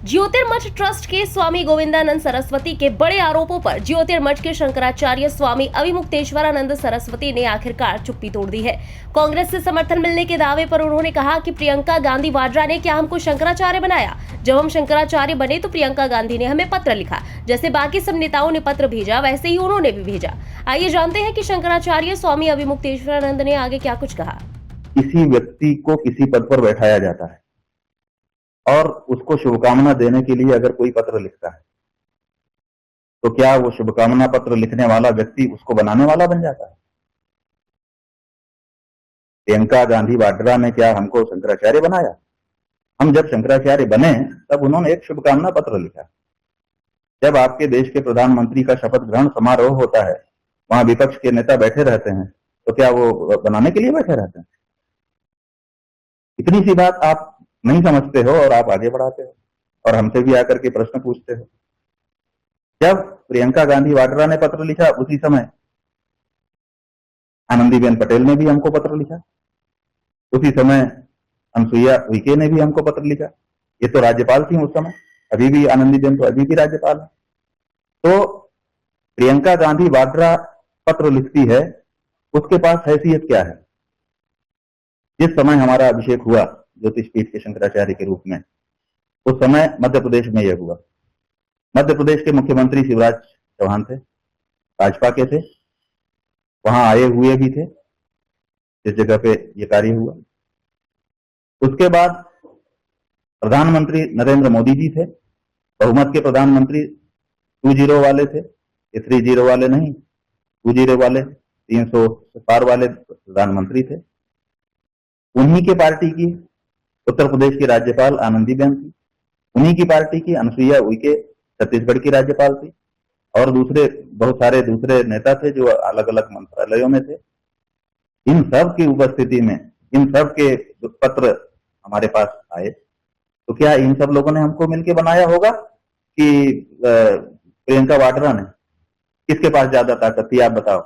Jyotirmath trust के स्वामी गोविंदानंद सरस्वती के बड़े आरोपों पर ज्योतिर्मठ के शंकराचार्य स्वामी अविमुक्तेश्वरानंद सरस्वती ने आखिरकार चुप्पी तोड़ दी है। कांग्रेस से समर्थन मिलने के दावे पर उन्होंने कहा कि प्रियंका गांधी वाड्रा ने क्या हमको शंकराचार्य बनाया? जब हम शंकराचार्य बने तो प्रियंका गांधी ने हमें पत्र लिखा, जैसे बाकी सब नेताओं ने पत्र भेजा वैसे ही उन्होंने भी भेजा। आइए जानते हैं कि शंकराचार्य स्वामी अविमुक्तेश्वरानंद ने आगे क्या कुछ कहा। किसी व्यक्ति को किसी पद पर बैठाया जाता है और उसको शुभकामना देने के लिए अगर कोई पत्र लिखता है तो क्या वो शुभकामना पत्र लिखने वाला व्यक्ति उसको बनाने वाला बन जाता है? प्रियंका गांधी वाड्रा ने क्या हमको शंकराचार्य बनाया? हम जब शंकराचार्य बने तब उन्होंने एक शुभकामना पत्र लिखा। जब आपके देश के प्रधानमंत्री का शपथ ग्रहण समारोह होता है, वहां विपक्ष के नेता बैठे रहते हैं, तो क्या वो बनाने के लिए बैठे रहते हैं? इतनी सी बात आप नहीं समझते हो और आप आगे बढ़ाते हो और हमसे भी आकर के प्रश्न पूछते हो। जब प्रियंका गांधी वाड्रा ने पत्र लिखा, उसी समय आनंदीबेन पटेल ने भी हमको पत्र लिखा, उसी समय अनसुईया उइके ने भी हमको पत्र लिखा। ये तो राज्यपाल थी उस समय, अभी भी आनंदीबेन तो अभी भी राज्यपाल है। तो प्रियंका गांधी वाड्रा पत्र लिखती है, उसके पास हैसियत क्या है? जिस समय हमारा अभिषेक हुआ ज्योतिष पीठ के शंकराचार्य के रूप में, उस समय मध्य प्रदेश में यह हुआ। मध्य प्रदेश के मुख्यमंत्री शिवराज चौहान थे, भाजपा के थे, वहां आए हुए भी थे जिस जगह पे ये कार्य हुआ। उसके बाद प्रधानमंत्री नरेंद्र मोदी जी थे, बहुमत के प्रधानमंत्री 2-0 वाले थे, ये 3-0 वाले नहीं, 2-0 वाले, 300 पार वाले प्रधानमंत्री थे। उन्हीं के पार्टी की उत्तर प्रदेश की राज्यपाल आनंदीबेन थी, उन्हीं की पार्टी की अनसुईया उइके छत्तीसगढ़ की राज्यपाल थी, और दूसरे बहुत सारे दूसरे नेता थे जो अलग अलग मंत्रालयों में थे। इन सब की उपस्थिति में इन सब के पत्र हमारे पास आए, तो क्या इन सब लोगों ने हमको मिलकर बनाया होगा कि प्रियंका वाड्रा ने? किसके पास ज्यादा ताकत थी आप बताओ?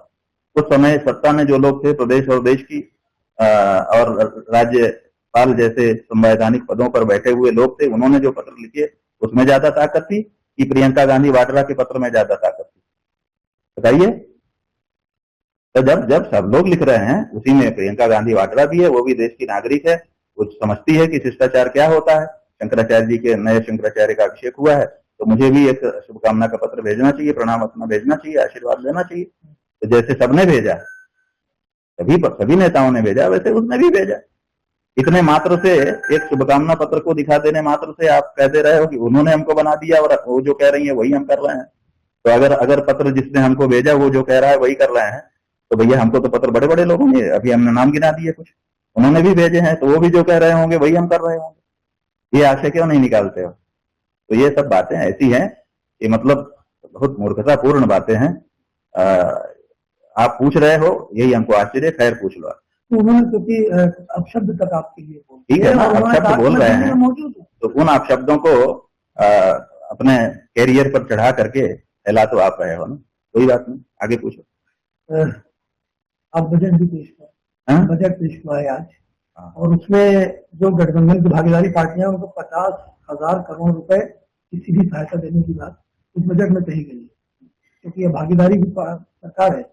उस समय सत्ता में जो लोग थे, प्रदेश और देश की और राज्यपाल जैसे संवैधानिक पदों पर बैठे हुए लोग थे, उन्होंने जो पत्र लिखे उसमें ज्यादा ताकत थी कि प्रियंका गांधी वाड्रा के पत्र में ज्यादा ताकत थी? बताइए। तो जब सब लोग लिख रहे हैं, उसी में प्रियंका गांधी वाड्रा भी है, वो भी देश की नागरिक है, वो समझती है कि शिष्टाचार क्या होता है। शंकराचार्य जी के नए शंकराचार्य का अभिषेक हुआ है, तो मुझे भी एक शुभकामना का पत्र भेजना चाहिए, प्रणाम अपना भेजना चाहिए, आशीर्वाद देना चाहिए। तो जैसे सबने भेजा, सभी नेताओं ने भेजा, वैसे उसने भी भेजा। इतने मात्र से, एक शुभकामना पत्र को दिखा देने मात्र से आप कह दे रहे हो कि उन्होंने हमको बना दिया और वो जो कह रही है वही हम कर रहे हैं। तो अगर पत्र जिसने हमको भेजा वो जो कह रहा है वही कर रहे हैं, तो भैया हमको तो पत्र बड़े बड़े लोगों ने, अभी हमने नाम गिना दिए कुछ, उन्होंने भी भेजे हैं, तो वो भी जो कह रहे होंगे वही हम कर रहे होंगे। ये आशय क्यों नहीं निकालते हो? तो ये सब बातें ऐसी हैं कि मतलब बहुत मूर्खतापूर्ण बातें हैं। आप पूछ रहे हो, यही हमको आश्चर्य। खैर पूछ लो। उन्होंने क्योंकि अपशब्द तक आपके लिए बोल, ठीक है ना, अपशब्द बोल रहे हैं, तो उन अपशब्दों को अपने कैरियर पर चढ़ा करके फैला तो आप रहे हो ना, कोई बात नहीं, आगे पूछो। आप बजट भी पेश कर, बजट पेश हुआ है आज, और उसमें जो गठबंधन की भागीदारी पार्टियां, उनको 50,000 करोड़ रुपए की सीधी सहायता देने की बात इस बजट में कही गई है, क्योंकि यह भागीदारी की सरकार है।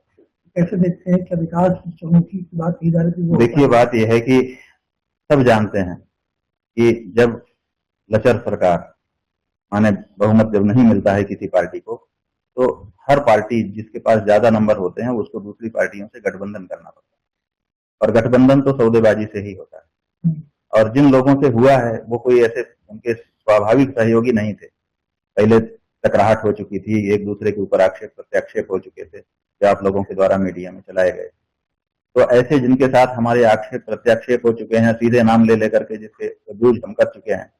कैसे देखते हैं कि विकास चौमुखी की बात की जा रही थी? देखिए, बात यह है कि सब जानते हैं कि जब लचर सरकार, माने बहुमत जब नहीं मिलता है किसी पार्टी को, तो हर पार्टी जिसके पास ज्यादा नंबर होते हैं उसको दूसरी पार्टियों से गठबंधन करना पड़ता है, और गठबंधन तो सौदेबाजी से ही होता है। और जिन लोगों से हुआ है वो कोई ऐसे उनके स्वाभाविक सहयोगी नहीं थे, पहले टकराहट हो चुकी थी, एक दूसरे के ऊपर आक्षेप प्रत्याक्षेप हो चुके थे जो आप लोगों के द्वारा मीडिया में चलाए गए। तो ऐसे जिनके साथ हमारे आक्षेप प्रत्याक्षेप हो चुके हैं, सीधे नाम ले लेकर के जिसके अब्यूज हम कर चुके हैं,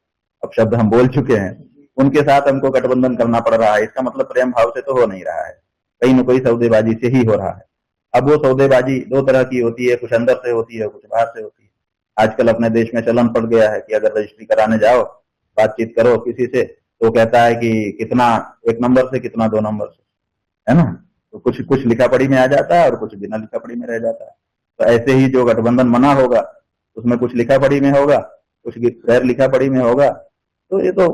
अब शब्द हम बोल चुके हैं, उनके साथ हमको गठबंधन करना पड़ रहा है। इसका मतलब प्रेम भाव से तो हो नहीं रहा है, कहीं न कहीं सौदेबाजी से ही हो रहा है। अब वो सौदेबाजी दो तरह की होती है, कुछ अंदर से होती है, कुछ बाहर से होती है। आजकल अपने देश में चलन पड़ गया है कि अगर रजिस्ट्री कराने जाओ, बातचीत करो किसी से, तो कहता है कि कितना 1 नंबर से, कितना 2 नंबर से, है ना। तो कुछ लिखा पढ़ी में आ जाता है और कुछ बिना लिखा पढ़ी में रह जाता है। तो ऐसे ही जो गठबंधन बना होगा उसमें कुछ लिखा पढ़ी में होगा, कुछ गैर लिखा पढ़ी में होगा। तो ये तो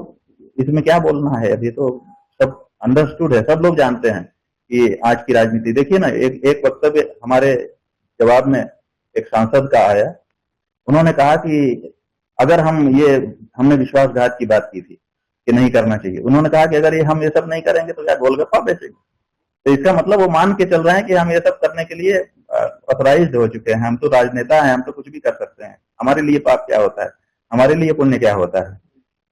इसमें क्या बोलना है, अभी तो सब अंडरस्टूड है, सब लोग जानते हैं कि आज की राजनीति। देखिए ना, एक वक्तव्य हमारे जवाब में एक सांसद का आया, उन्होंने कहा कि अगर हमने विश्वासघात की बात की थी कि नहीं करना चाहिए, उन्होंने कहा कि अगर हम ये सब नहीं करेंगे तो क्या गोलगप्पा बेचेंगे। तो इसका मतलब वो मान के चल रहे हैं कि हम ये सब करने के लिए ऑथराइज्ड हो चुके हैं, हम तो राजनेता हैं, हम तो कुछ भी कर सकते हैं, हमारे लिए पाप क्या होता है, हमारे लिए पुण्य क्या होता है।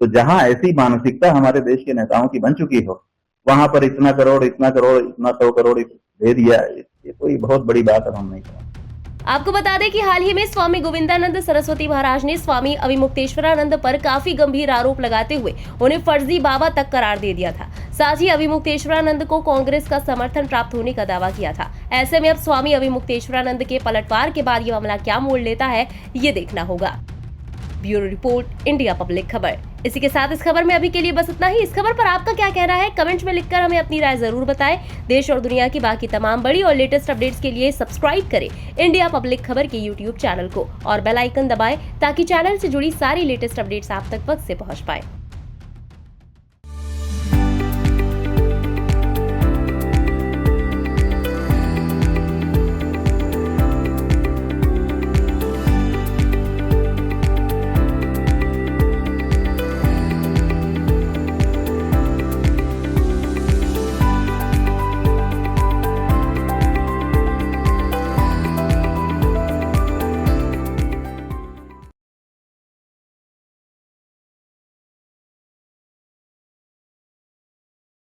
तो जहां ऐसी मानसिकता हमारे देश के नेताओं की बन चुकी हो, वहां पर इतना करोड़, इतना 100 करोड़ दे दिया, ये कोई बहुत बड़ी बात अब हम नहीं करें। आपको बता दें कि हाल ही में स्वामी गोविंदानंद सरस्वती महाराज ने स्वामी अविमुक्तेश्वरानंद पर काफी गंभीर आरोप लगाते हुए उन्हें फर्जी बाबा तक करार दे दिया था। साथ ही अविमुक्तेश्वरानंद को कांग्रेस का समर्थन प्राप्त होने का दावा किया था। ऐसे में अब स्वामी अविमुक्तेश्वरानंद के पलटवार के बाद ये मामला क्या मोड़ लेता है, ये देखना होगा। ब्यूरो रिपोर्ट, इंडिया पब्लिक खबर। इसी के साथ इस खबर में अभी के लिए बस इतना ही। इस खबर पर आपका क्या कहना है, कमेंट्स में लिखकर हमें अपनी राय जरूर बताएं। देश और दुनिया की बाकी तमाम बड़ी और लेटेस्ट अपडेट्स के लिए सब्सक्राइब करें इंडिया पब्लिक खबर के यूट्यूब चैनल को और बेल आइकन दबाएं ताकि चैनल से जुड़ी सारी लेटेस्ट अपडेट्स आप तक वक्त से पहुंच पाए।